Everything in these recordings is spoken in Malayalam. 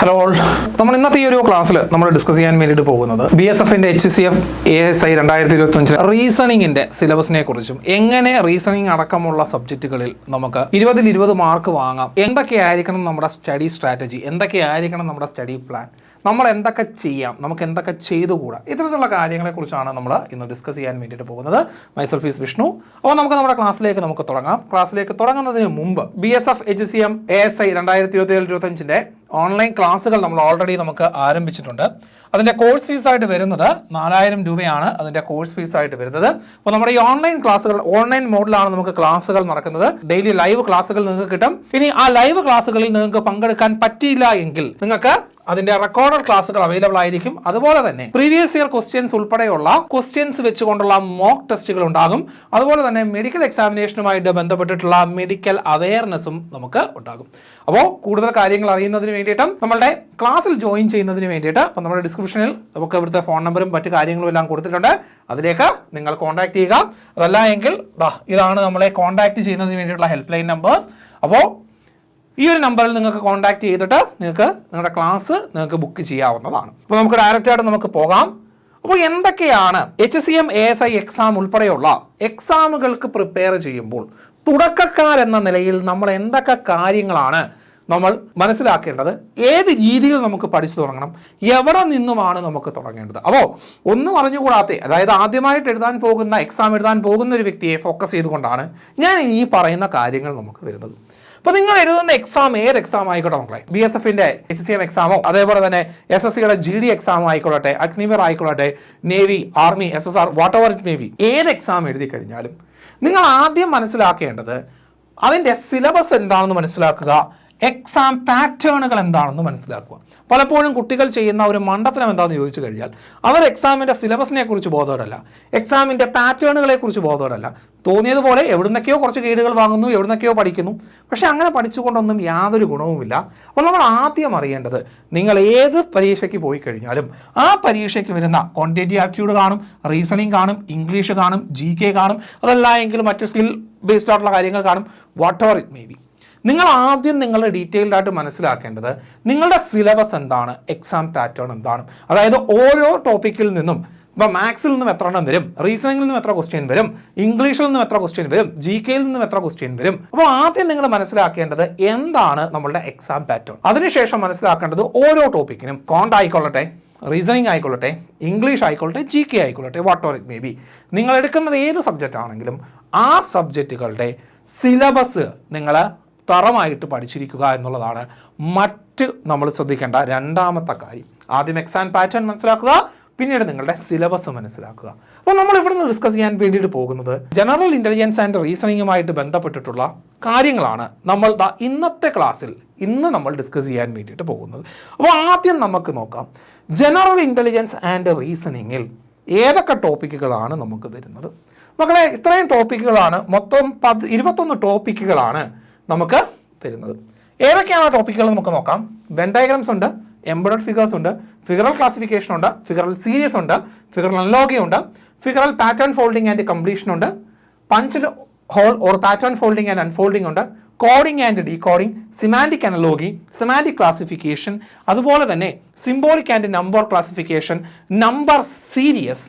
ഹലോ ഓൾ, നമ്മൾ ഇന്നത്തെ ഈ ഒരു ക്ലാസ്സിൽ നമ്മൾ ഡിസ്കസ് ചെയ്യാൻ വേണ്ടിയിട്ട് പോകുന്നത് BSFന്റെ HCF ASI 2025 റീസണിങ്ങിന്റെ സിലബസിനെ കുറിച്ചും എങ്ങനെ റീസണിങ് അടക്കമുള്ള സബ്ജക്റ്റുകളിൽ നമുക്ക് 20 മാർക്ക് വാങ്ങാം, എന്തൊക്കെയായിരിക്കണം നമ്മുടെ സ്റ്റഡി സ്ട്രാറ്റജി, എന്തൊക്കെയായിരിക്കണം നമ്മുടെ സ്റ്റഡി പ്ലാൻ, നമ്മൾ എന്തൊക്കെ ചെയ്യാം, നമുക്ക് എന്തൊക്കെ ചെയ്തുകൂടാ, ഇത്തരത്തിലുള്ള കാര്യങ്ങളെക്കുറിച്ചാണ് നമ്മൾ ഇന്ന് ഡിസ്കസ് ചെയ്യാൻ വേണ്ടിയിട്ട് പോകുന്നത്. Myself is Vishnu. അപ്പോൾ നമുക്ക് നമ്മുടെ ക്ലാസ്സിലേക്ക് തുടങ്ങാം. ക്ലാസ്സിലേക്ക് തുടങ്ങുന്നതിന് മുമ്പ് BSF HCM ASI 2027-25 ഓൺലൈൻ ക്ലാസ്സുകൾ നമ്മൾ ഓൾറെഡി ആരംഭിച്ചിട്ടുണ്ട്. അതിൻ്റെ കോഴ്സ് ഫീസായിട്ട് വരുന്നത് 4000 രൂപയാണ്. അതിൻ്റെ കോഴ്സ് ഫീസായിട്ട് വരുന്നത്. അപ്പോൾ നമ്മുടെ ഈ ഓൺലൈൻ ക്ലാസ്സുകൾ ഓൺലൈൻ മോഡിലാണ് നമുക്ക് ക്ലാസ്സുകൾ നടക്കുന്നത്. ഡെയിലി ലൈവ് ക്ലാസ്സുകൾ നിങ്ങൾക്ക് കിട്ടും. ഇനി ആ ലൈവ് ക്ലാസ്സുകളിൽ നിങ്ങൾക്ക് പങ്കെടുക്കാൻ പറ്റിയില്ല എങ്കിൽ നിങ്ങൾക്ക് അതിന്റെ റെക്കോർഡഡ് ക്ലാസ്സുകൾ അവൈലബിൾ ആയിരിക്കും. അതുപോലെ തന്നെ പ്രീവിയസ് ഇയർ ക്വസ്റ്റ്യൻസ് ഉൾപ്പെടെയുള്ള ക്വസ്റ്റ്യൻസ് വെച്ചുകൊണ്ടുള്ള മോക്ക് ടെസ്റ്റുകൾ ഉണ്ടാകും. അതുപോലെ തന്നെ മെഡിക്കൽ എക്സാമിനേഷനുമായിട്ട് ബന്ധപ്പെട്ടിട്ടുള്ള മെഡിക്കൽ അവയർനെസ്സും നമുക്ക് ഉണ്ടാകും. അപ്പോൾ കൂടുതൽ കാര്യങ്ങൾ അറിയുന്നതിന് വേണ്ടിയിട്ടും നമ്മളുടെ ക്ലാസ്സിൽ ജോയിൻ ചെയ്യുന്നതിന് വേണ്ടിയിട്ട് അപ്പോൾ നമ്മുടെ ഡിസ്ക്രിപ്ഷനിൽ നമുക്ക് ഇവിടുത്തെ ഫോൺ നമ്പറും മറ്റു കാര്യങ്ങളും എല്ലാം കൊടുത്തിട്ടുണ്ട്. അതിലേക്ക് നിങ്ങൾ കോൺടാക്ട് ചെയ്യുക. അതല്ല എങ്കിൽ ഇതാണ് നമ്മളെ കോൺടാക്ട് ചെയ്യുന്നതിന് വേണ്ടിയിട്ടുള്ള ഹെൽപ്പ് ലൈൻ നമ്പേഴ്സ്. അപ്പോൾ ഈ ഒരു നമ്പറിൽ നിങ്ങൾക്ക് കോൺടാക്ട് ചെയ്തിട്ട് നിങ്ങൾക്ക് നിങ്ങളുടെ ക്ലാസ് നിങ്ങൾക്ക് ബുക്ക് ചെയ്യാവുന്നതാണ്. അപ്പോൾ നമുക്ക് ഡയറക്റ്റായിട്ട് പോകാം. അപ്പോൾ എന്തൊക്കെയാണ് HCM ASI എക്സാം ഉൾപ്പെടെയുള്ള എക്സാമുകൾക്ക് പ്രിപ്പയർ ചെയ്യുമ്പോൾ തുടക്കക്കാരെന്ന നിലയിൽ നമ്മൾ എന്തൊക്കെ കാര്യങ്ങളാണ് നമ്മൾ മനസ്സിലാക്കേണ്ടത്, ഏത് രീതിയിൽ നമുക്ക് പഠിച്ചു തുടങ്ങണം, എവിടെ നിന്നുമാണ് നമുക്ക് തുടങ്ങേണ്ടത്. അപ്പോൾ ഒന്നും അറിഞ്ഞുകൂടാത്ത, അതായത് ആദ്യമായിട്ട് എക്സാം എഴുതാൻ പോകുന്ന ഒരു വ്യക്തിയെ ഫോക്കസ് ചെയ്തുകൊണ്ടാണ് ഞാൻ ഈ പറയുന്ന കാര്യങ്ങൾ നമുക്ക് വരുന്നത്. അപ്പോൾ നിങ്ങൾ എഴുതുന്ന എക്സാം ഏത് എക്സാം ആയിക്കോട്ടെ മക്കളെ, BSFന്റെ HCM എക്സാമോ അതേപോലെ തന്നെ SSCയുടെ GD എക്സാമോ ആയിക്കൊള്ളട്ടെ, അഗ്നിവീർ ആയിക്കൊള്ളട്ടെ, navy, army, SSR, what ever it may B, ഏത് എക്സാം എഴുതി കഴിഞ്ഞാലും നിങ്ങൾ ആദ്യം മനസ്സിലാക്കേണ്ടത് അതിൻ്റെ സിലബസ് എന്താണെന്ന് മനസ്സിലാക്കുക, എക്സാം പാറ്റേണുകൾ എന്താണെന്ന് മനസ്സിലാക്കുക. പലപ്പോഴും കുട്ടികൾ ചെയ്യുന്ന ഒരു മണ്ടത്തരം എന്താണെന്ന് ചോദിച്ചു കഴിഞ്ഞാൽ അവർ എക്സാമിൻ്റെ സിലബസിനെ കുറിച്ച് ബോധവരല്ല, എക്സാമിൻ്റെ പാറ്റേണുകളെ കുറിച്ച് ബോധവരല്ല. തോന്നിയതുപോലെ എവിടുന്നൊക്കെയോ കുറച്ച് ഗൈഡുകൾ വാങ്ങുന്നു, എവിടുന്നൊക്കെയോ പഠിക്കുന്നു. പക്ഷെ അങ്ങനെ പഠിച്ചുകൊണ്ടൊന്നും യാതൊരു ഗുണവുമില്ല. അപ്പോൾ നമ്മൾ ആദ്യം അറിയേണ്ടത്, നിങ്ങൾ ഏത് പരീക്ഷയ്ക്ക് പോയി കഴിഞ്ഞാലും ആ പരീക്ഷയ്ക്ക് വരുന്ന ക്വാണ്ടിറ്റേറ്റീവ് ആപ്റ്റിറ്റ്യൂഡ് കാണും, റീസണിങ് കാണും, ഇംഗ്ലീഷ് കാണും, GK കാണും, അതല്ല എങ്കിൽ മറ്റ് സ്കിൽ ബേസ്ഡ് ആയിട്ടുള്ള കാര്യങ്ങൾ കാണും, what ever it may B. നിങ്ങൾ ആദ്യം നിങ്ങൾ ഡീറ്റെയിൽഡ് ആയിട്ട് മനസ്സിലാക്കേണ്ടത് നിങ്ങളുടെ സിലബസ് എന്താണ്, എക്സാം പാറ്റേൺ എന്താണ്. അതായത് ഓരോ ടോപ്പിക്കിൽ നിന്നും, ഇപ്പോൾ മാത്സിൽ നിന്നും എത്ര എണ്ണം വരും, റീസണിങ്ങിൽ നിന്നും എത്ര ക്വസ്റ്റ്യൻ വരും, ഇംഗ്ലീഷിൽ നിന്നും എത്ര ക്വസ്റ്റ്യൻ വരും, GKയിൽ നിന്നും എത്ര ക്വസ്റ്റ്യൻ വരും. അപ്പോൾ ആദ്യം നിങ്ങൾ മനസ്സിലാക്കേണ്ടത് എന്താണ് നമ്മളുടെ എക്സാം പാറ്റേൺ. അതിനുശേഷം മനസ്സിലാക്കേണ്ടത് ഓരോ ടോപ്പിക്കിനും കോണ്ട് ആയിക്കൊള്ളട്ടെ, റീസണിങ് ആയിക്കൊള്ളട്ടെ, ഇംഗ്ലീഷ് ആയിക്കൊള്ളട്ടെ, GK ആയിക്കൊള്ളട്ടെ, what ever it may B, നിങ്ങൾ എടുക്കുന്നത് ഏത് സബ്ജക്റ്റ് ആണെങ്കിലും ആ സബ്ജക്റ്റുകളുടെ സിലബസ് നിങ്ങൾ തറമായിട്ട് പഠിച്ചിരിക്കുക എന്നുള്ളതാണ് മറ്റ് നമ്മൾ ശ്രദ്ധിക്കേണ്ട രണ്ടാമത്തെ കാര്യം. ആദ്യം എക്സാം പാറ്റേൺ മനസ്സിലാക്കുക, പിന്നീട് നിങ്ങളുടെ സിലബസ് മനസ്സിലാക്കുക. അപ്പോൾ നമ്മൾ ഇവിടെ നിന്ന് ഡിസ്കസ് ചെയ്യാൻ വേണ്ടിയിട്ട് പോകുന്നത് ജനറൽ ഇൻ്റലിജൻസ് ആൻഡ് റീസണിങ്ങുമായിട്ട് ബന്ധപ്പെട്ടിട്ടുള്ള കാര്യങ്ങളാണ് നമ്മൾ ഇന്നത്തെ ക്ലാസ്സിൽ നമ്മൾ ഡിസ്കസ് ചെയ്യാൻ വേണ്ടിയിട്ട് പോകുന്നത്. അപ്പോൾ ആദ്യം നമുക്ക് നോക്കാം, ജനറൽ ഇൻ്റലിജൻസ് ആൻഡ് റീസണിങ്ങിൽ ഏതൊക്കെ ടോപ്പിക്കുകളാണ് നമുക്ക് വരുന്നത്. മക്കളെ, ഇത്രയും ടോപ്പിക്കുകളാണ്, മൊത്തം 21 ടോപ്പിക്കുകളാണ് നമുക്ക് വരുന്നത്. ഏതൊക്കെയാണ് ആ ടോപ്പിക്കുകൾ നമുക്ക് നോക്കാം. വെൻ ഡയഗ്രാംസ് ഉണ്ട്, എംബഡഡ് ഫിഗേഴ്സ് ഉണ്ട്, ഫിഗറൽ ക്ലാസിഫിക്കേഷൻ ഉണ്ട്, ഫിഗറൽ സീരീസ് ഉണ്ട്, ഫിഗറൽ അനലോഗി ഉണ്ട്, figural pattern folding and completion ഉണ്ട്, punched hole or pattern folding and unfolding ഉണ്ട്, coding and decoding, semantic analogy, semantic classification, അതുപോലെ തന്നെ symbolic and number classification, number series,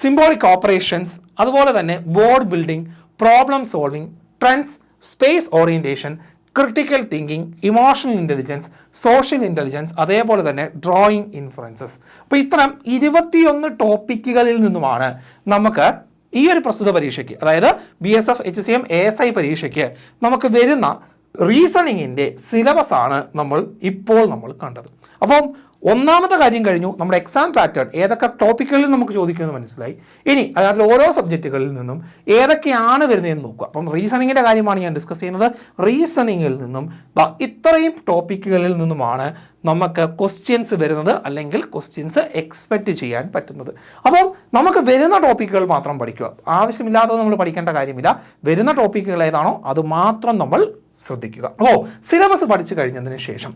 symbolic operations, അതുപോലെ തന്നെ word building, problem solving, trends, space orientation, critical thinking, emotional intelligence, social intelligence, അതേപോലെ തന്നെ ഡ്രോയിങ് ഇൻഫ്ലുവൻസസ്. അപ്പോൾ ഇത്തരം 21 ടോപ്പിക്കുകളിൽ നിന്നുമാണ് നമുക്ക് ഈ ഒരു പ്രസ്തുത പരീക്ഷയ്ക്ക്, അതായത് BSF HCM ASI പരീക്ഷയ്ക്ക് നമുക്ക് വരുന്ന റീസണിങ്ങിൻ്റെ സിലബസ് ആണ് നമ്മൾ കണ്ടത്. അപ്പം ഒന്നാമത്തെ കാര്യം കഴിഞ്ഞു, നമ്മുടെ എക്സാം പാറ്റേൺ ഏതൊക്കെ ടോപ്പിക്കുകളിൽ നമുക്ക് ചോദിക്കുമെന്ന് മനസ്സിലായി. ഇനി അതിനകത്ത് ഓരോ സബ്ജക്റ്റുകളിൽ നിന്നും ഏതൊക്കെയാണ് വരുന്നതെന്ന് നോക്കുക. അപ്പം റീസണിങ്ങിൻ്റെ കാര്യമാണ് ഞാൻ ഡിസ്കസ് ചെയ്യുന്നത്. റീസണിങ്ങിൽ നിന്നും ഇത്രയും ടോപ്പിക്കുകളിൽ നിന്നുമാണ് നമുക്ക് ക്വസ്റ്റ്യൻസ് വരുന്നത്, അല്ലെങ്കിൽ ക്വസ്റ്റ്യൻസ് എക്സ്പെക്റ്റ് ചെയ്യാൻ പറ്റുന്നത്. അപ്പം നമുക്ക് വരുന്ന ടോപ്പിക്കുകൾ മാത്രം പഠിക്കുക, ആവശ്യമില്ലാത്തത് നമ്മൾ പഠിക്കേണ്ട കാര്യമില്ല. വരുന്ന ടോപ്പിക്കുകൾ ഏതാണോ അത് മാത്രം നമ്മൾ ശ്രദ്ധിക്കുക. അപ്പോൾ സിലബസ് പഠിച്ചു കഴിഞ്ഞതിന് ശേഷം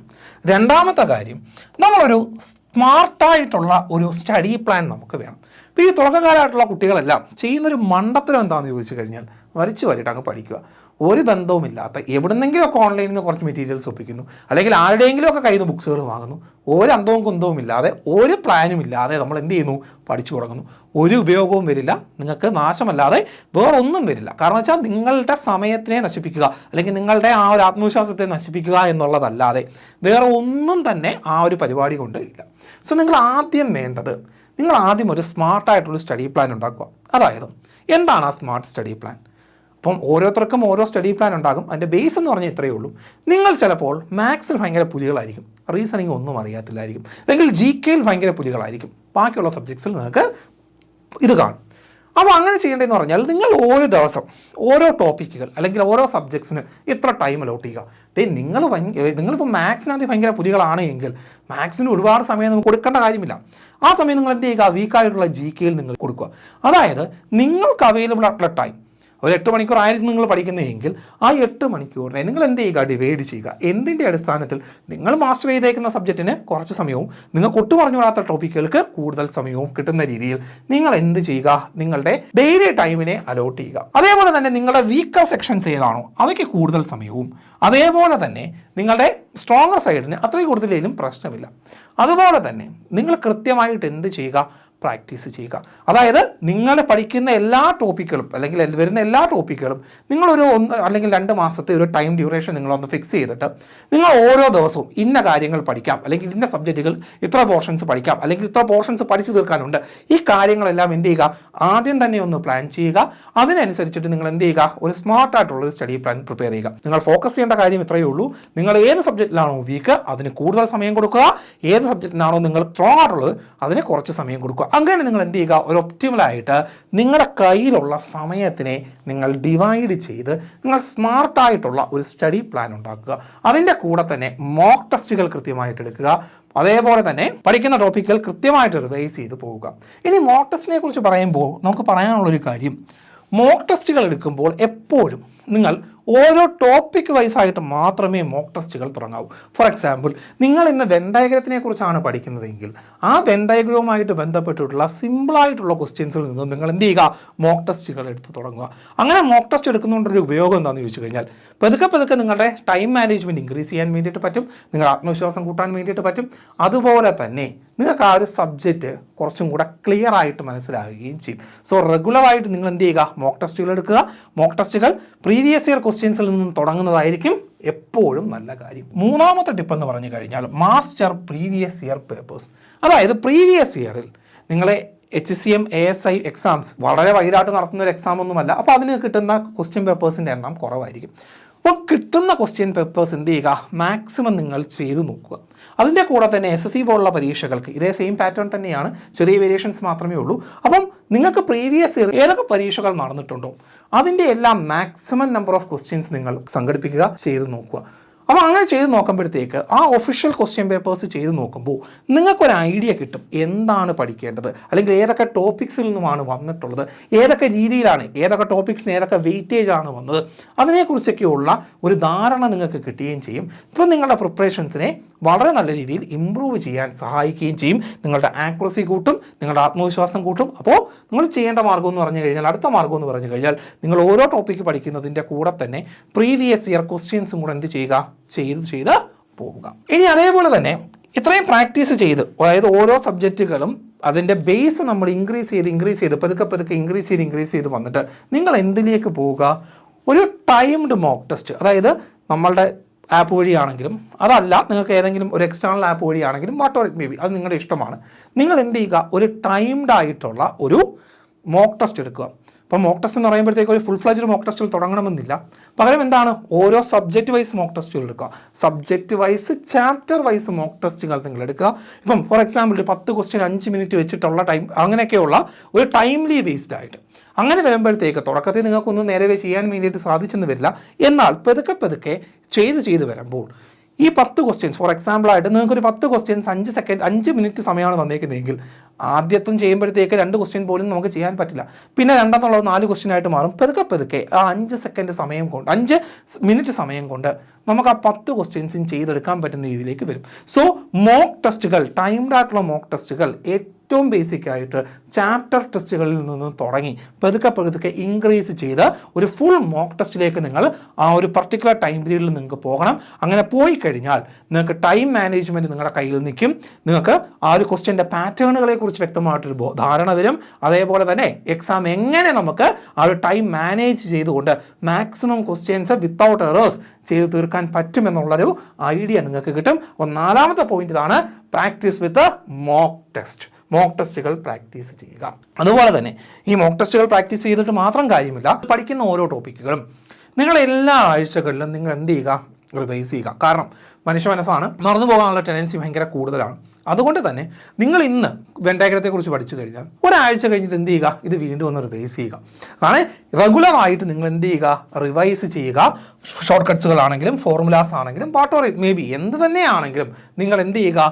രണ്ടാമത്തെ കാര്യം, നമ്മളൊരു സ്മാർട്ടായിട്ടുള്ള ഒരു സ്റ്റഡി പ്ലാൻ നമുക്ക് വേണം. ഇപ്പോൾ ഈ തുടക്കക്കാരായിട്ടുള്ള കുട്ടികളെല്ലാം ചെയ്യുന്നൊരു മണ്ടത്തരം എന്താണെന്ന് ചോദിച്ചു കഴിഞ്ഞാൽ വരച്ച് വരിയിട്ട് അങ്ങ് പഠിക്കുക. ഒരു ബന്ധവുമില്ലാത്ത എവിടുന്നെങ്കിലുമൊക്കെ ഓൺലൈനിൽ നിന്ന് കുറച്ച് മെറ്റീരിയൽസ് ഒപ്പിക്കുന്നു, അല്ലെങ്കിൽ ആരുടെയെങ്കിലുമൊക്കെ കയ്യിൽ നിന്ന് ബുക്സുകൾ വാങ്ങുന്നു, ഒരു അന്തവും കുന്തവും ഇല്ലാതെ ഒരു പ്ലാനും ഇല്ലാതെ നമ്മൾ എന്ത് ചെയ്യുന്നു, പഠിച്ചു തുടങ്ങുന്നു. ഒരു ഉപയോഗവും വരില്ല, നിങ്ങൾക്ക് നാശമല്ലാതെ വേറെ ഒന്നും വരില്ല. കാരണം വെച്ചാൽ നിങ്ങളുടെ സമയത്തിനെ നശിപ്പിക്കുക അല്ലെങ്കിൽ നിങ്ങളുടെ ആ ഒരു ആത്മവിശ്വാസത്തെ നശിപ്പിക്കുക എന്നുള്ളതല്ലാതെ വേറെ ഒന്നും തന്നെ ആ ഒരു പരിപാടി കൊണ്ട് ഇല്ല. സോ നിങ്ങൾ ആദ്യം വേണ്ടത്, നിങ്ങൾ ആദ്യം ഒരു സ്മാർട്ടായിട്ടുള്ള സ്റ്റഡി പ്ലാൻ ഉണ്ടാക്കുക. അതായത് എന്താണ് ആ സ്മാർട്ട് സ്റ്റഡി പ്ലാൻ? അപ്പം ഓരോരുത്തർക്കും ഓരോ സ്റ്റഡി പ്ലാൻ ഉണ്ടാകും. അതിൻ്റെ ബേസ് എന്ന് പറഞ്ഞാൽ ഇത്രയേ ഉള്ളൂ. നിങ്ങൾ ചിലപ്പോൾ മാത്സിൽ ഭയങ്കര പുലികളായിരിക്കും, റീസണിങ് ഒന്നും അറിയാത്തില്ലായിരിക്കും, അല്ലെങ്കിൽ GKയിൽ ഭയങ്കര പുലികളായിരിക്കും, ബാക്കിയുള്ള സബ്ജക്ട്സിൽ നിങ്ങൾക്ക് ഇത് കാണും. അപ്പോൾ അങ്ങനെ ചെയ്യേണ്ടതെന്ന് പറഞ്ഞാൽ നിങ്ങൾ ഓരോ ദിവസം ഓരോ ടോപ്പിക്കുകൾ അല്ലെങ്കിൽ ഓരോ സബ്ജക്ട്സിന് ഇത്ര ടൈം അലോട്ട് ചെയ്യുക. നിങ്ങളിപ്പോൾ മാത്സിനകത്ത് ഭയങ്കര പുലികളാണ് എങ്കിൽ മാത്സിന് ഒരുപാട് സമയം നമുക്ക് കൊടുക്കേണ്ട കാര്യമില്ല. ആ സമയം നിങ്ങൾ എന്ത് ചെയ്യുക, വീക്കായിട്ടുള്ള GKയിൽ നിങ്ങൾ കൊടുക്കുക. അതായത് നിങ്ങൾക്ക് അവൈലബിൾ ആയിട്ടുള്ള ടൈം ഒരു 8 മണിക്കൂറായിരിക്കും നിങ്ങൾ പഠിക്കുന്നതെങ്കിൽ ആ 8 മണിക്കൂറിനെ നിങ്ങൾ എന്ത് ചെയ്യുക, ഡിവൈഡ് ചെയ്യുക. എന്തിൻ്റെ അടിസ്ഥാനത്തിൽ? നിങ്ങൾ മാസ്റ്റർ ചെയ്തേക്കുന്ന സബ്ജക്റ്റിന് കുറച്ച് സമയവും നിങ്ങൾക്ക് ഒട്ടും പറഞ്ഞുകൂടാത്ത ടോപ്പിക്കുകൾക്ക് കൂടുതൽ സമയവും കിട്ടുന്ന രീതിയിൽ നിങ്ങൾ എന്ത് ചെയ്യുക, നിങ്ങളുടെ ഡെയിലി ടൈമിനെ അലോട്ട് ചെയ്യുക. അതേപോലെ തന്നെ നിങ്ങളുടെ വീക്കർ സെക്ഷൻസ് ഏതാണോ അവയ്ക്ക് കൂടുതൽ സമയവും, അതേപോലെ തന്നെ നിങ്ങളുടെ സ്ട്രോങ്ങർ സൈഡിന് അത്രയും കൂടുതലും പ്രശ്നമില്ല. അതുപോലെ തന്നെ നിങ്ങൾ കൃത്യമായിട്ട് എന്ത് ചെയ്യുക, പ്രാക്ടീസ് ചെയ്യുക. അതായത് നിങ്ങൾ പഠിക്കുന്ന എല്ലാ ടോപ്പിക്കുകളും അല്ലെങ്കിൽ വരുന്ന എല്ലാ ടോപ്പിക്കുകളും നിങ്ങളൊരു 1 അല്ലെങ്കിൽ 2 മാസത്തെ ഒരു ടൈം ഡ്യൂറേഷൻ നിങ്ങളൊന്ന് ഫിക്സ് ചെയ്തിട്ട് നിങ്ങൾ ഓരോ ദിവസവും ഇന്ന കാര്യങ്ങൾ പഠിക്കാം, അല്ലെങ്കിൽ ഇന്ന സബ്ജക്റ്റുകൾ ഇത്ര പോർഷൻസ് പഠിക്കാം, അല്ലെങ്കിൽ ഇത്ര പോർഷൻസ് പഠിച്ചു തീർക്കാനുണ്ട്. ഈ കാര്യങ്ങളെല്ലാം എന്ത് ചെയ്യുക, ആദ്യം തന്നെ ഒന്ന് പ്ലാൻ ചെയ്യുക. അതിനനുസരിച്ചിട്ട് നിങ്ങൾ എന്ത് ചെയ്യുക, ഒരു സ്മാർട്ടായിട്ടുള്ളൊരു സ്റ്റഡി പ്ലാൻ പ്രിപ്പയർ ചെയ്യുക. നിങ്ങൾ ഫോക്കസ് ചെയ്യേണ്ട കാര്യം ഇത്രയേ ഉള്ളൂ. നിങ്ങൾ ഏത് സബ്ജക്റ്റിലാണോ വീക്ക് അതിന് കൂടുതൽ സമയം കൊടുക്കുക, ഏത് സബ്ജക്റ്റിനാണോ നിങ്ങൾ സ്ട്രോങ് ആയിട്ടുള്ളത് അതിന് കുറച്ച് സമയം കൊടുക്കുക. അങ്ങനെ നിങ്ങൾ എന്ത് ചെയ്യുക, ഒരു ഒപ്റ്റിമലായിട്ട് നിങ്ങളുടെ കയ്യിലുള്ള സമയത്തിനെ നിങ്ങൾ ഡിവൈഡ് ചെയ്ത് നിങ്ങൾ സ്മാർട്ടായിട്ടുള്ള ഒരു സ്റ്റഡി പ്ലാൻ ഉണ്ടാക്കുക. അതിൻ്റെ കൂടെ തന്നെ മോക്ക് ടെസ്റ്റുകൾ കൃത്യമായിട്ട് എടുക്കുക. അതേപോലെ തന്നെ പഠിക്കുന്ന ടോപ്പിക്കുകൾ കൃത്യമായിട്ട് റിവൈസ് ചെയ്ത് പോവുക. ഇനി മോക്ക് ടെസ്റ്റിനെ കുറിച്ച് പറയുമ്പോൾ നമുക്ക് പറയാനുള്ളൊരു കാര്യം, മോക്ക് ടെസ്റ്റുകൾ എടുക്കുമ്പോൾ എപ്പോഴും നിങ്ങൾ ഓരോ ടോപ്പിക് വൈസായിട്ട് മാത്രമേ മോക്ക് ടെസ്റ്റുകൾ തുടങ്ങാവൂ. ഫോർ എക്സാമ്പിൾ, നിങ്ങൾ ഇന്ന് വെൻ ഡയഗ്രത്തിനെ കുറിച്ചാണ് പഠിക്കുന്നതെങ്കിൽ ആ വെൻ ഡയഗ്രവുമായിട്ട് ബന്ധപ്പെട്ടിട്ടുള്ള സിമ്പിളായിട്ടുള്ള ക്വസ്റ്റ്യൻസിൽ നിന്ന് നിങ്ങൾ എന്ത് ചെയ്യുക, മോക്ക് ടെസ്റ്റുകൾ എടുത്ത് തുടങ്ങുക. അങ്ങനെ മോക്ക് ടെസ്റ്റ് എടുക്കുന്നതുകൊണ്ടൊരു ഉപയോഗം എന്താണെന്ന് ചോദിച്ചു കഴിഞ്ഞാൽ പതുക്കെ നിങ്ങളുടെ ടൈം മാനേജ്മെൻറ്റ് ഇൻക്രീസ് ചെയ്യാൻ വേണ്ടിയിട്ട് പറ്റും, നിങ്ങളുടെ ആത്മവിശ്വാസം കൂട്ടാൻ വേണ്ടിയിട്ട് പറ്റും. അതുപോലെ തന്നെ നിങ്ങൾക്ക് ആ ഒരു സബ്ജക്റ്റ് കുറച്ചും കൂടെ ക്ലിയർ ആയിട്ട് മനസ്സിലാകുകയും ചെയ്യും. സോ റെഗുലറായിട്ട് നിങ്ങൾ എന്ത് ചെയ്യുക, മോക്ക് ടെസ്റ്റുകൾ എടുക്കുക. മോക്ക് ടെസ്റ്റുകൾ പ്രീവിയസ് ഇയർ ക്വസ്റ്റ്യൻസിൽ നിന്നും തുടങ്ങുന്നതായിരിക്കും എപ്പോഴും നല്ല കാര്യം. മൂന്നാമത്തെ ടിപ്പ് എന്ന് പറഞ്ഞു കഴിഞ്ഞാൽ മാസ്റ്റർ പ്രീവിയസ് ഇയർ പേപ്പേഴ്സ്. അതായത് പ്രീവിയസ് ഇയറിൽ നിങ്ങളെ HCM ASI എക്സാംസ് വളരെ വൈഡായിട്ട് നടത്തുന്ന ഒരു എക്സാം ഒന്നുമല്ല. അപ്പോൾ അതിന് കിട്ടുന്ന ക്വസ്റ്റ്യൻ പേപ്പേഴ്സിൻ്റെ എണ്ണം കുറവായിരിക്കും. അപ്പോൾ കിട്ടുന്ന ക്വസ്റ്റ്യൻ പേപ്പേഴ്സ് എന്ത് ചെയ്യുക, മാക്സിമം നിങ്ങൾ ചെയ്തു നോക്കുക. അതിൻ്റെ കൂടെ തന്നെ SSC പോലുള്ള പരീക്ഷകൾക്ക് ഇതേ സെയിം പാറ്റേൺ തന്നെയാണ്, ചെറിയ വേരിയേഷൻസ് മാത്രമേ ഉള്ളൂ. അപ്പം നിങ്ങൾക്ക് പ്രീവിയസ് ഇയർ ഏതൊക്കെ പരീക്ഷകൾ നടന്നിട്ടുണ്ടോ അതിൻ്റെ എല്ലാം മാക്സിമം നമ്പർ ഓഫ് ക്വസ്റ്റ്യൻസ് നിങ്ങൾ സംഘടിപ്പിക്കുക, ചെയ്ത് നോക്കുക. അപ്പോൾ അങ്ങനെ ചെയ്ത് നോക്കുമ്പോഴത്തേക്ക് ആ ഒഫീഷ്യൽ ക്വസ്റ്റ്യൻ പേപ്പേഴ്സ് ചെയ്ത് നോക്കുമ്പോൾ നിങ്ങൾക്കൊരു ഐഡിയ കിട്ടും എന്താണ് പഠിക്കേണ്ടത്, അല്ലെങ്കിൽ ഏതൊക്കെ ടോപ്പിക്സിൽ നിന്നുമാണ് വന്നിട്ടുള്ളത്, ഏതൊക്കെ രീതിയിലാണ്, ഏതൊക്കെ ടോപ്പിക്സിന് ഏതൊക്കെ വെയിറ്റേജ് ആണ് വന്നത്, അതിനെക്കുറിച്ചൊക്കെയുള്ള ഒരു ധാരണ നിങ്ങൾക്ക് കിട്ടുകയും ചെയ്യും. ഇപ്പം നിങ്ങളുടെ പ്രിപ്പറേഷൻസിനെ വളരെ നല്ല രീതിയിൽ ഇമ്പ്രൂവ് ചെയ്യാൻ സഹായിക്കുകയും ചെയ്യും. നിങ്ങളുടെ ആക്യുറസി കൂട്ടും, നിങ്ങളുടെ ആത്മവിശ്വാസം കൂട്ടും. അപ്പോൾ നിങ്ങൾ ചെയ്യേണ്ട മാർഗ്ഗം എന്ന് പറഞ്ഞു കഴിഞ്ഞാൽ, അടുത്ത മാർഗ്ഗം എന്ന് പറഞ്ഞു കഴിഞ്ഞാൽ, നിങ്ങൾ ഓരോ ടോപ്പിക്ക് പഠിക്കുന്നതിൻ്റെ കൂടെ തന്നെ പ്രീവിയസ് ഇയർ ക്വസ്റ്റ്യൻസും കൂടെ എന്ത് ചെയ്യുക, ചെയ്ത് പോവുക. ഇനി അതേപോലെ തന്നെ ഇത്രയും പ്രാക്ടീസ് ചെയ്ത്, അതായത് ഓരോ സബ്ജക്റ്റുകളും അതിൻ്റെ ബേസ് നമ്മൾ ഇൻക്രീസ് ചെയ്ത് പതുക്കെ ഇൻക്രീസ് ചെയ്ത് വന്നിട്ട് നിങ്ങൾ എന്തിലേക്ക് പോവുക, ഒരു ടൈംഡ് മോക്ക് ടെസ്റ്റ്. അതായത് നമ്മളുടെ ആപ്പ് വഴിയാണെങ്കിലും, അതല്ല നിങ്ങൾക്ക് ഏതെങ്കിലും ഒരു എക്സ്റ്റേണൽ ആപ്പ് വഴിയാണെങ്കിലും, whatever it may be, അത് നിങ്ങളുടെ ഇഷ്ടമാണ്. നിങ്ങൾ എന്ത് ചെയ്യുക, ഒരു ടൈംഡ് ആയിട്ടുള്ള ഒരു മോക്ക് ടെസ്റ്റ് എടുക്കുക. അപ്പോൾ മോക്ക് ടെസ്റ്റ് എന്ന് പറയുമ്പോഴത്തേക്ക് ഒരു ഫുൾ ഫ്ലജ്ഡ് മോക്ക് ടെസ്റ്റുകൾ തുടങ്ങണമെന്നില്ല. പകരം എന്താണ്, ഓരോ സബ്ജക്റ്റ് വൈസ് മോക്ക് ടെസ്റ്റുകൾ എടുക്കുക. Subject vice, chapter wise mock ടെസ്റ്റുകൾ നിങ്ങൾ എടുക്കുക. ഇപ്പം ഫോർ എക്സാമ്പിൾ 10 ക്വസ്റ്റ്യൻ 5 മിനിറ്റ് വെച്ചിട്ടുള്ള ടൈം, അങ്ങനെയൊക്കെയുള്ള ഒരു ടൈംലി ബേസ്ഡ് ആയിട്ട്. അങ്ങനെ വരുമ്പോഴത്തേക്ക് തുടക്കത്തിൽ നിങ്ങൾക്കൊന്നും നേരെ ചെയ്യാൻ വേണ്ടിയിട്ട് സാധിച്ചെന്ന് വരില്ല. എന്നാൽ പതുക്കെ ചെയ്ത് വരുമ്പോൾ ഈ 10 ക്വസ്റ്റ്യൻസ് ഫോർ എക്സാമ്പിളായിട്ട് നിങ്ങൾക്കൊരു 10 ക്വസ്റ്റ്യൻസ് 5 മിനിറ്റ് സമയമാണ് വന്നേക്കുന്നതെങ്കിൽ ആദ്യത്തും ചെയ്യുമ്പോഴത്തേക്ക് 2 ക്വസ്റ്റ്യൻ പോലും നമുക്ക് ചെയ്യാൻ പറ്റില്ല. പിന്നെ രണ്ടെന്നുള്ളത് 4 ക്വസ്റ്റ്യൻ ആയിട്ട് മാറും. പതുക്കെ ആ 5 മിനിറ്റ് സമയം കൊണ്ട് നമുക്ക് ആ 10 ക്വസ്റ്റ്യൻസും ചെയ്തെടുക്കാൻ പറ്റുന്ന രീതിയിലേക്ക് വരും. സോ മോക്ക് ടെസ്റ്റുകൾ, ടൈംഡ് ആയിട്ടുള്ള മോക്ക് ടെസ്റ്റുകൾ ഏറ്റവും ബേസിക് ആയിട്ട് ചാപ്റ്റർ ടെസ്റ്റുകളിൽ നിന്ന് തുടങ്ങി പതുക്കെ ഇൻക്രീസ് ചെയ്ത് ഒരു ഫുൾ മോക്ക് ടെസ്റ്റിലേക്ക് നിങ്ങൾ ആ ഒരു പർട്ടിക്കുലർ ടൈം പീരീഡിൽ നിങ്ങൾക്ക് പോകണം. അങ്ങനെ പോയി കഴിഞ്ഞാൽ നിങ്ങൾക്ക് ടൈം മാനേജ്മെൻറ്റ് നിങ്ങളുടെ കയ്യിൽ നിൽക്കും. നിങ്ങൾക്ക് ആ ഒരു ക്വസ്റ്റ്യൻ്റെ പാറ്റേണുകളെ കുറിച്ച് വ്യക്തമായിട്ടൊരു ധാരണ വരും. അതേപോലെ തന്നെ എക്സാം എങ്ങനെ നമുക്ക് ആ ഒരു ടൈം മാനേജ് ചെയ്തുകൊണ്ട് മാക്സിമം ക്വസ്റ്റ്യൻസ് വിത്തൗട്ട് എറേഴ്സ് ചെയ്ത് തീർക്കാൻ പറ്റുമെന്നുള്ളൊരു ഐഡിയ നിങ്ങൾക്ക് കിട്ടും. അപ്പോൾ 4ാമത്തെ പോയിന്റ് ഇതാണ്, പ്രാക്ടീസ് വിത്ത് മോക്ക് ടെസ്റ്റ്. മോക്ക് ടെസ്റ്റുകൾ പ്രാക്ടീസ് ചെയ്യുക. അതുപോലെ തന്നെ ഈ മോക്ക് ടെസ്റ്റുകൾ പ്രാക്ടീസ് ചെയ്തിട്ട് മാത്രം കാര്യമില്ല, പഠിക്കുന്ന ഓരോ ടോപ്പിക്കുകളും നിങ്ങൾ എല്ലാ ആഴ്ചകളിലും നിങ്ങൾ എന്ത് ചെയ്യുക, റിവൈസ് ചെയ്യുക. കാരണം മനുഷ്യ മനസ്സാണ്, മറന്നു പോകാനുള്ള ടെൻഡൻസി ഭയങ്കര കൂടുതലാണ്. അതുകൊണ്ട് തന്നെ നിങ്ങൾ ഇന്ന് വെൻ ഡയഗ്രത്തെക്കുറിച്ച് പഠിച്ചു കഴിഞ്ഞാൽ ഒരാഴ്ച കഴിഞ്ഞിട്ട് എന്ത് ചെയ്യുക, ഇത് വീണ്ടും ഒന്ന് റിവൈസ് ചെയ്യുക. കാരണം റെഗുലറായിട്ട് നിങ്ങൾ എന്ത് ചെയ്യുക, റിവൈസ് ചെയ്യുക. ഷോർട്ട് കട്ട്സുകളാണെങ്കിലും ഫോർമുലാസ് ആണെങ്കിലും വാട്ട് ഓർ മേ ബി എന്ത് തന്നെയാണെങ്കിലും നിങ്ങൾ എന്ത് ചെയ്യുക,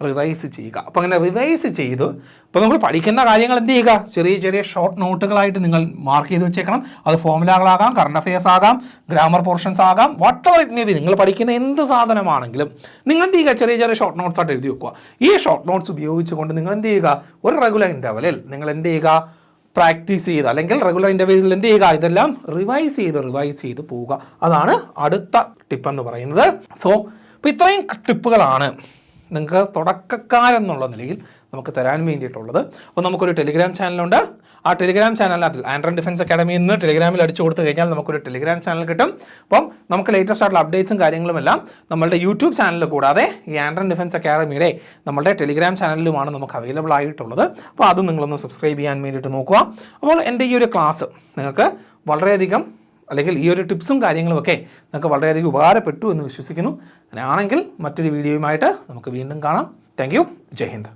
റിവൈസ് ചെയ്യുക. അപ്പോൾ അങ്ങനെ റിവൈസ് ചെയ്തു ഇപ്പോൾ നമ്മൾ പഠിക്കുന്ന കാര്യങ്ങൾ എന്ത് ചെയ്യുക, ചെറിയ ഷോർട്ട് നോട്ടുകളായിട്ട് നിങ്ങൾ മാർക്ക് ചെയ്ത് വെച്ചേക്കണം. അത് ഫോർമുലകളാകാം, കറണ്ട് അഫയേഴ്സ് ആകാം, ഗ്രാമർ പോർഷൻസ് ആകാം, what ever it may B. നിങ്ങൾ പഠിക്കുന്ന എന്ത് സാധനമാണെങ്കിലും നിങ്ങൾ എന്ത് ചെയ്യുക, ചെറിയ ഷോർട്ട് നോട്ട്സ് ആയിട്ട് എഴുതി വെക്കുക. ഈ ഷോർട്ട് നോട്ട്സ് ഉപയോഗിച്ചുകൊണ്ട് നിങ്ങൾ എന്ത് ചെയ്യുക, ഒരു റെഗുലർ ഇൻ്റർവലിൽ നിങ്ങൾ എന്ത് ചെയ്യുക, പ്രാക്ടീസ് ചെയ്ത് അല്ലെങ്കിൽ റെഗുലർ ഇൻ്റർവ്യൂസിൽ എന്ത് ചെയ്യുക, ഇതെല്ലാം റിവൈസ് ചെയ്ത് പോവുക. അതാണ് അടുത്ത ടിപ്പ് എന്ന് പറയുന്നത്. സോ ഇപ്പോൾ ഇത്രയും ടിപ്പുകളാണ് നിങ്ങൾക്ക് തുടക്കക്കാരെന്നുള്ള നിലയിൽ നമുക്ക് തരാൻ വേണ്ടിയിട്ടുള്ളത്. അപ്പോൾ നമുക്കൊരു ടെലിഗ്രാം ചാനലുണ്ട്. ആ ടെലിഗ്രാം ചാനലിനകത്ത് ആൻഡ്രോയിഡ് ഡിഫൻസ് അക്കാഡമി എന്ന് ടെലിഗ്രാമിൽ അടിച്ചു കൊടുത്തു കഴിഞ്ഞാൽ നമുക്കൊരു ടെലിഗ്രാം ചാനൽ കിട്ടും. അപ്പം നമുക്ക് ലേറ്റസ്റ്റ് ആയിട്ടുള്ള അപ്ഡേറ്റ്സും കാര്യങ്ങളുമെല്ലാം നമ്മളുടെ യൂട്യൂബ് ചാനലിൽ കൂടാതെ ഈ ആൻഡ്രോയിഡ് ഡിഫൻസ് അക്കാഡമിയുടെ നമ്മളുടെ ടെലിഗ്രാം ചാനലിലുമാണ് നമുക്ക് അവൈലബിൾ ആയിട്ടുള്ളത്. അപ്പോൾ അത് നിങ്ങളൊന്ന് സബ്സ്ക്രൈബ് ചെയ്യാൻ വേണ്ടിയിട്ട് നോക്കുക. അപ്പോൾ എൻ്റെ ഈ ഒരു ക്ലാസ് നിങ്ങൾക്ക് വളരെയധികം അല്ലെങ്കിൽ ഈ ഒരു ടിപ്സും കാര്യങ്ങളുമൊക്കെ നിങ്ങൾക്ക് വളരെയധികം ഉപകാരപ്പെട്ടു എന്ന് വിശ്വസിക്കുന്നു. അങ്ങനെയാണെങ്കിൽ മറ്റൊരു വീഡിയോയുമായിട്ട് നമുക്ക് വീണ്ടും കാണാം. Thank you. ജയ് ഹിന്ദ്.